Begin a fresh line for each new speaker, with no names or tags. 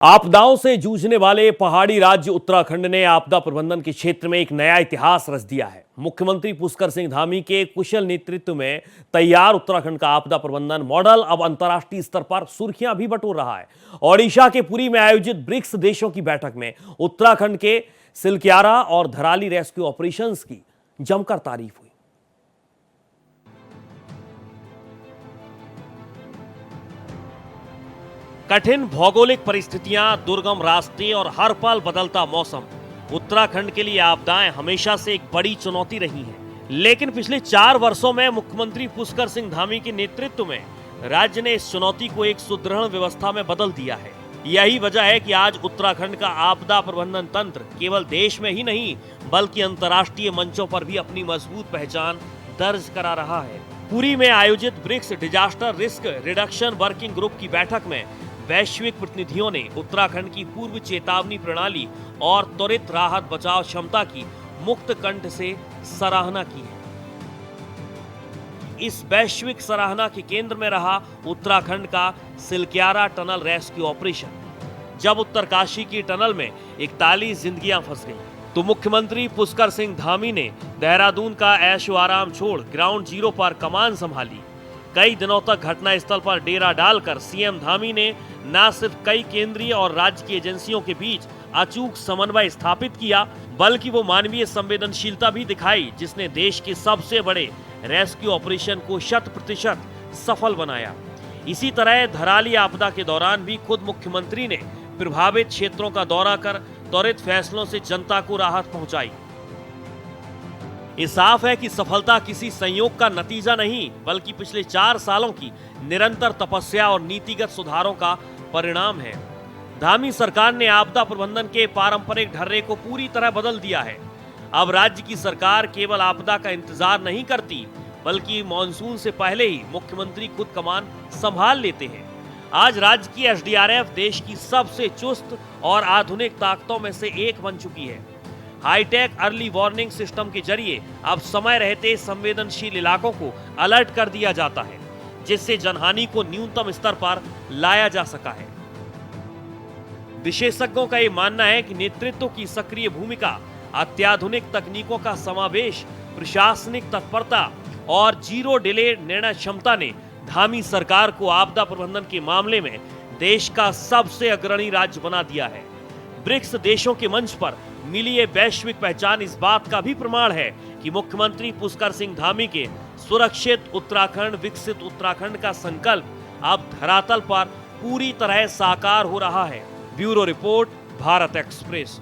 आपदाओं से जूझने वाले पहाड़ी राज्य उत्तराखंड ने आपदा प्रबंधन के क्षेत्र में एक नया इतिहास रच दिया है। मुख्यमंत्री पुष्कर सिंह धामी के कुशल नेतृत्व में तैयार उत्तराखंड का आपदा प्रबंधन मॉडल अब अंतर्राष्ट्रीय स्तर पर सुर्खियां भी बटोर रहा है। ओडिशा के पुरी में आयोजित ब्रिक्स देशों की बैठक में उत्तराखंड के सिलक्यारा और धराली रेस्क्यू ऑपरेशंस की जमकर तारीफ हुई। कठिन भौगोलिक परिस्थितियां, दुर्गम रास्ते और हर पल बदलता मौसम उत्तराखंड के लिए आपदाएं हमेशा से एक बड़ी चुनौती रही हैं। लेकिन पिछले 4 वर्षों में मुख्यमंत्री पुष्कर सिंह धामी के नेतृत्व में राज्य ने इस चुनौती को एक सुदृढ़ व्यवस्था में बदल दिया है। यही वजह है कि आज उत्तराखंड का आपदा प्रबंधन तंत्र केवल देश में ही नहीं बल्कि अंतर्राष्ट्रीय मंचों पर भी अपनी मजबूत पहचान दर्ज करा रहा है। पुरी में आयोजित BRICS disaster risk reduction working group की बैठक में वैश्विक प्रतिनिधियों ने उत्तराखंड की पूर्व चेतावनी प्रणाली और त्वरित राहत बचाव क्षमता की मुक्त कंठ से सराहना की है। इस वैश्विक सराहना के केंद्र में रहा उत्तराखंड का सिलक्यारा टनल रेस्क्यू ऑपरेशन। जब उत्तरकाशी की टनल में 41 जिंदगियां फंस गईं, तो मुख्यमंत्री पुष्कर सिंह धामी ने देहरादून का ऐशो आराम छोड़ ग्राउंड जीरो पर कमान संभाली। कई दिनों तक घटनास्थल पर डेरा डालकर सीएम धामी ने न सिर्फ कई केंद्रीय और राज्य की एजेंसियों के बीच अचूक समन्वय स्थापित किया, बल्कि वो मानवीय संवेदनशीलता भी दिखाई, जिसने देश के सबसे बड़े रेस्क्यू ऑपरेशन को 100% सफल बनाया। इसी तरह धराली आपदा के दौरान भी खुद मुख्यमंत्री ने प्रभावित क्षेत्रों का दौरा कर त्वरित फैसलों से जनता को राहत पहुंचाई। ये साफ है कि सफलता किसी संयोग का नतीजा नहीं बल्कि पिछले 4 सालों की निरंतर तपस्या और नीतिगत सुधारों का परिणाम है। धामी सरकार ने आपदा प्रबंधन के पारंपरिक ढर्रे को पूरी तरह बदल दिया है। अब राज्य की सरकार केवल आपदा का इंतजार नहीं करती बल्कि मॉनसून से पहले ही मुख्यमंत्री खुद कमान संभाल लेते हैं। आज राज्य की एसडीआरएफ देश की सबसे चुस्त और आधुनिक ताकतों में से एक बन चुकी है। हाईटेक अर्ली वार्निंग सिस्टम के जरिए अब समय रहते संवेदनशील इलाकों को अलर्ट कर दिया जाता है, जिससे जनहानि को न्यूनतम स्तर पर लाया जा सका है। विशेषज्ञों का यह मानना है कि नेतृत्व की सक्रिय भूमिका, अत्याधुनिक तकनीकों का समावेश, प्रशासनिक तत्परता और जीरो डिले निर्णय क्षमता ने धामी सरकार को आपदा प्रबंधन के मामले में देश का सबसे अग्रणी राज्य बना दिया है। ब्रिक्स देशों के मंच पर मिली ये वैश्विक पहचान इस बात का भी प्रमाण है कि मुख्यमंत्री पुष्कर सिंह धामी के सुरक्षित उत्तराखंड, विकसित उत्तराखंड का संकल्प अब धरातल पर पूरी तरह साकार हो रहा है। Bureau report, Bharat express.